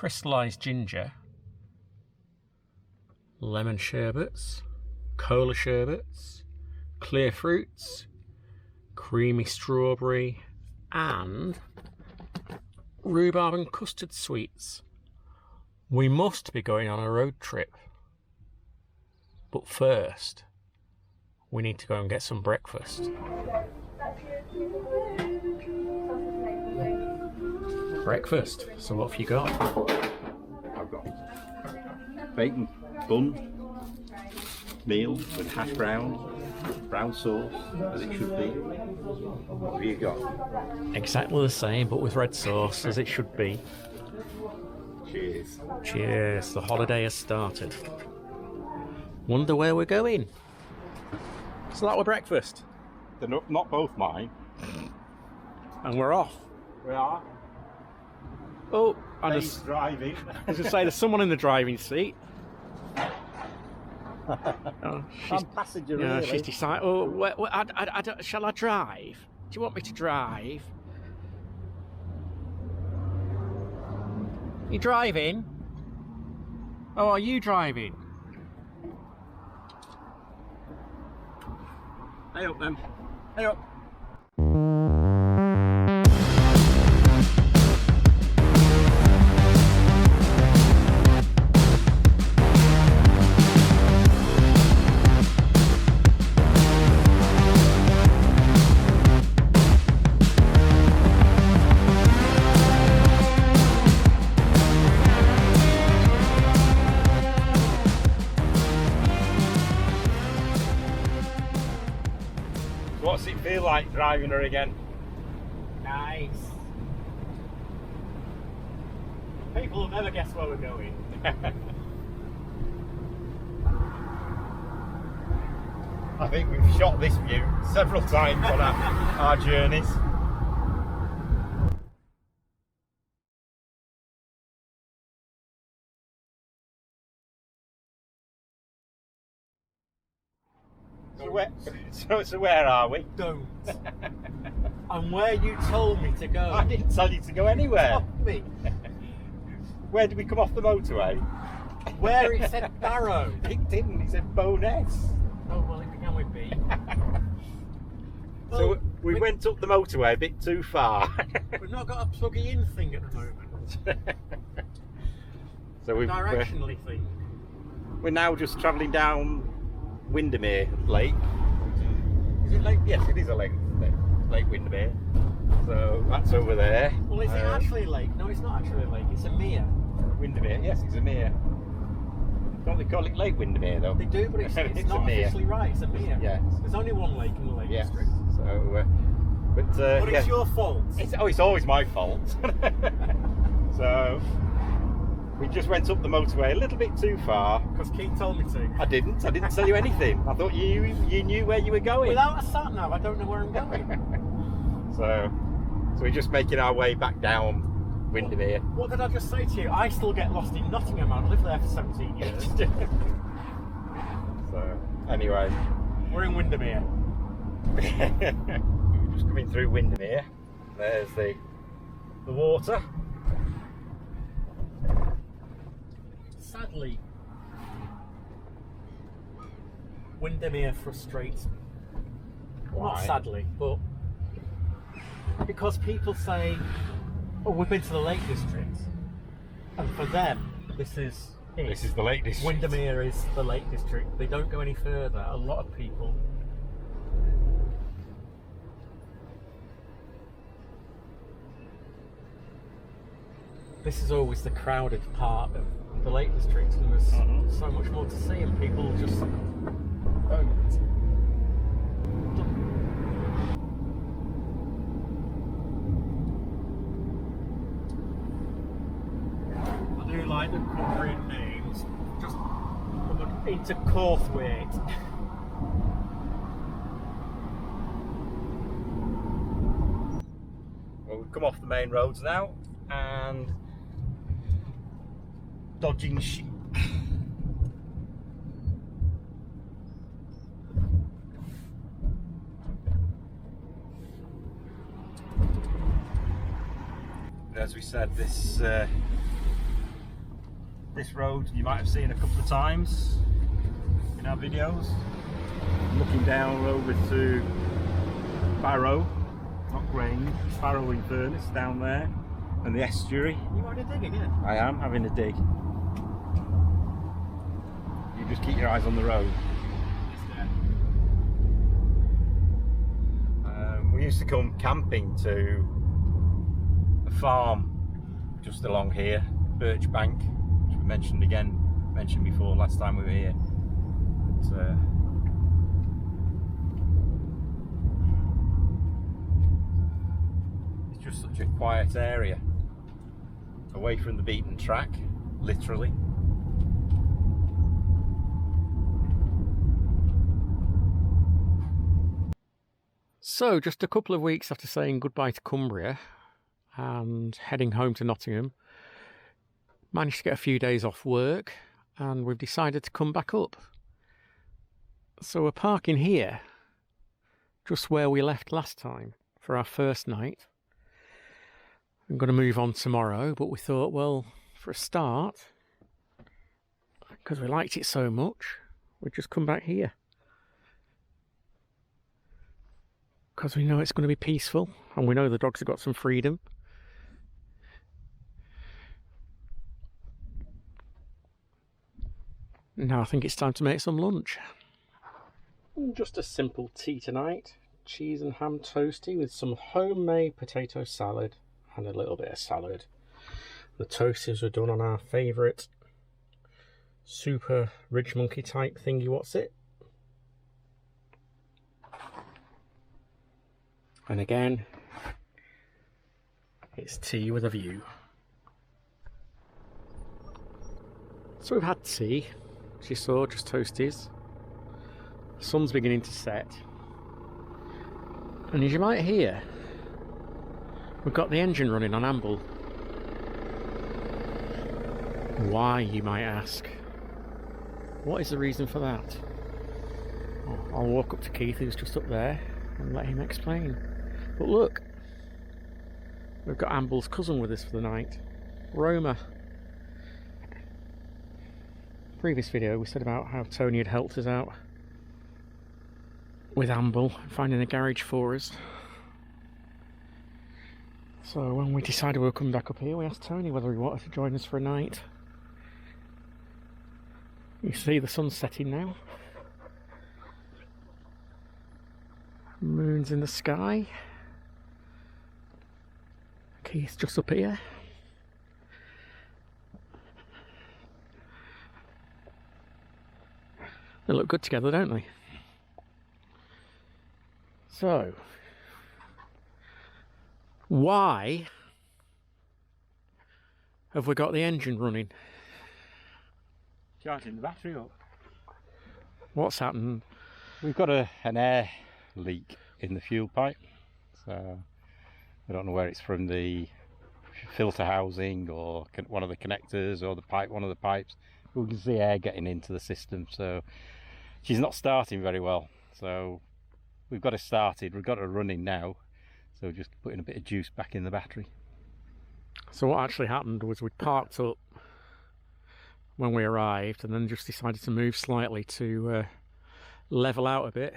crystallised ginger, lemon sherbets, cola sherbets, clear fruits, creamy strawberry, and rhubarb and custard sweets. We must be going on a road trip. But first, we need to go and get some breakfast. Breakfast. So what have you got? I've got bacon bun, meal with hash brown, brown sauce, as it should be. What have you got? Exactly the same, but with red sauce, as it should be. Cheers. Cheers. The holiday has started. Wonder where we're going. So that was breakfast. They're not both mine. And we're off. We are. Oh, and He's driving. as I say, there's someone in the driving seat. Oh, I'm passenger, yeah, really. she's decided. Oh, shall I drive? Do you want me to drive? You driving? Oh, are you driving? Hey up then. Hey up. What's it feel like driving her again? Nice. People will never guess where we're going. I think we've shot this view several times on our journeys. So where are we? Don't. And where you told me to go. I didn't tell you to go anywhere. Stop me. Where did we come off the motorway? Where it said Barrow. It didn't, it said Bowness. Oh, well, it began with B. So we went up the motorway a bit too far. We've not got a pluggy in thing at the moment. So we're Directionally thing. now just travelling down Windermere Lake. Is it Lake? Yes, it is a lake. Lake Windermere. So that's over there. Well, is it actually a lake? No, it's not actually a lake. It's a mere. Windermere? Yes, it's a mere. Don't they call it Lake Windermere though? They do, but it's It's not a mere. officially right. It's a mere. Yes. There's only one lake in the Lake Yes. District. So, but But yeah. it's your fault. It's always my fault. So we just went up the motorway a little bit too far. Because Keith told me to. I didn't tell you anything. I thought you knew where you were going. Without a sat nav, I don't know where I'm going. So we're just making our way back down Windermere. What did I just say to you? I still get lost in Nottingham. I've lived there for 17 years. So anyway, We're in Windermere. we're just coming through Windermere. There's the water. Sadly, Windermere frustrates me. Not Why? sadly, but because people say, oh, we've been to the Lake District. And for them, this is it. This is the Lake District. Windermere is the Lake District. They don't go any further. A lot of people. This is always the crowded part of the Lake District, and there's so much more to see, and people just don't. I do like them covering names, just coming into Corthwaite. Well, we've come off the main roads now and dodging sheep. As we said, this This road you might have seen a couple of times in our videos. Looking down over to Barrow, not Grange, Barrow in Furness down there, and the estuary. You want to dig again? I am having a dig. You just keep your eyes on the road. We used to come camping to a farm just along here, Birch Bank, which we mentioned before last time we were here. But, it's just such a quiet area, away from the beaten track, literally. So, just a couple of weeks after saying goodbye to Cumbria and heading home to Nottingham, managed to get a few days off work, and we've decided to come back up. So we're parking here, just where we left last time for our first night. I'm going to move on tomorrow, but we thought, well, for a start, because we liked it so much, we'd just come back here. Because we know it's going to be peaceful, and we know the dogs have got some freedom. Now I think it's time to make some lunch. Just a simple tea tonight. Cheese and ham toasty with some homemade potato salad and a little bit of salad. The toasties were done on our favourite super ridge monkey type thingy, what's it? And again, it's tea with a view. So we've had tea, as you saw, just toasties. The sun's beginning to set. And as you might hear, we've got the engine running on amble. Why, you might ask? What is the reason for that? Well, I'll walk up to Keith, who's just up there, and let him explain. But look, we've got Amble's cousin with us for the night, Roma. Previous video we said about how Tony had helped us out with Amble, finding a garage for us. So when we decided we were coming back up here, we asked Tony whether he wanted to join us for a night. You see the sun's setting now. Moon's in the sky. Keith's just up here. They look good together, don't they? So, why have we got the engine running? Charging the battery up. What's happened? We've got an air leak in the fuel pipe, so I don't know where it's from, the filter housing or one of the connectors or the pipe, one of the pipes. We can see air getting into the system, so she's not starting very well. So we've got it started, we've got her running now, so just putting a bit of juice back in the battery. So what actually happened was we parked up when we arrived and then just decided to move slightly to level out a bit,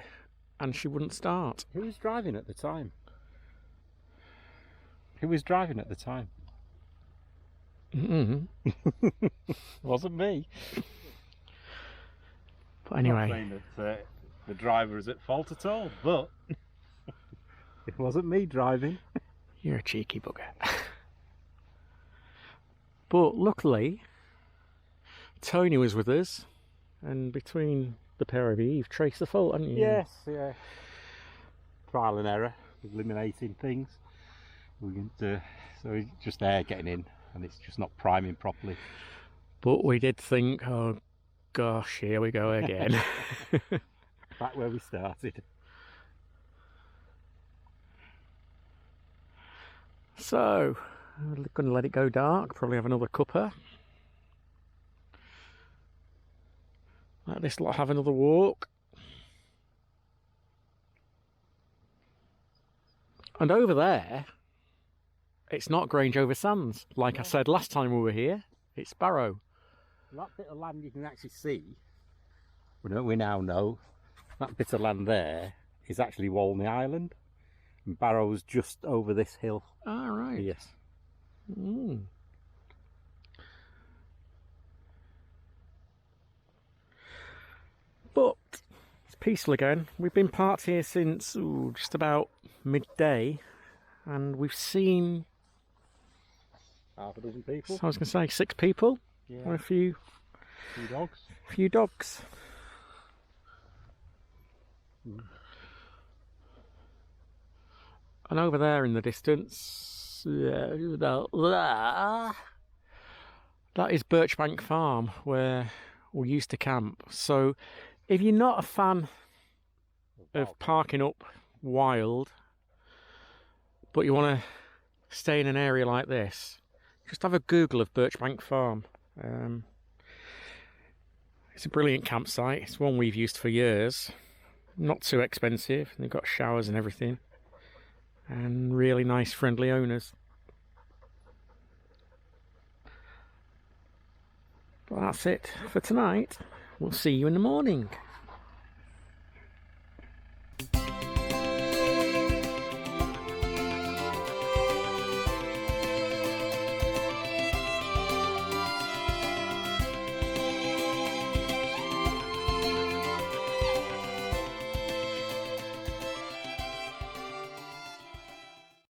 and she wouldn't start. Who was driving at the time? Who was driving at the time? Wasn't me. But anyway, I'm not saying that the driver is at fault at all, but it wasn't me driving. You're a cheeky bugger. But luckily, Tony was with us, and between the pair of you, you've traced the fault, haven't you? Yes, yeah. Trial and error, eliminating things. So it's just air getting in, and it's just not priming properly. But we did think, oh gosh, here we go again. Back where we started. So, we're going to let it go dark, probably have another cuppa. Let this lot have another walk. And over there, it's not Grange over Sands. Like I said last time we were here, it's Barrow. That bit of land you can actually see, we now know, that bit of land there is actually Walney Island. And Barrow's just over this hill. Ah, right. Yes. Mm. But it's peaceful again. We've been parked here since just about midday, and we've seen Half a dozen people. I was going to say 6 people, Yeah. and a few dogs. Few dogs. And over there in the distance, that is Birchbank Farm, where we used to camp. So if you're not a fan of parking up wild, but you want to stay in an area like this, just have a Google of Birchbank Farm. It's a brilliant campsite. It's one we've used for years. Not too expensive. They've got showers and everything. And really nice, friendly owners. But that's it for tonight. We'll see you in the morning.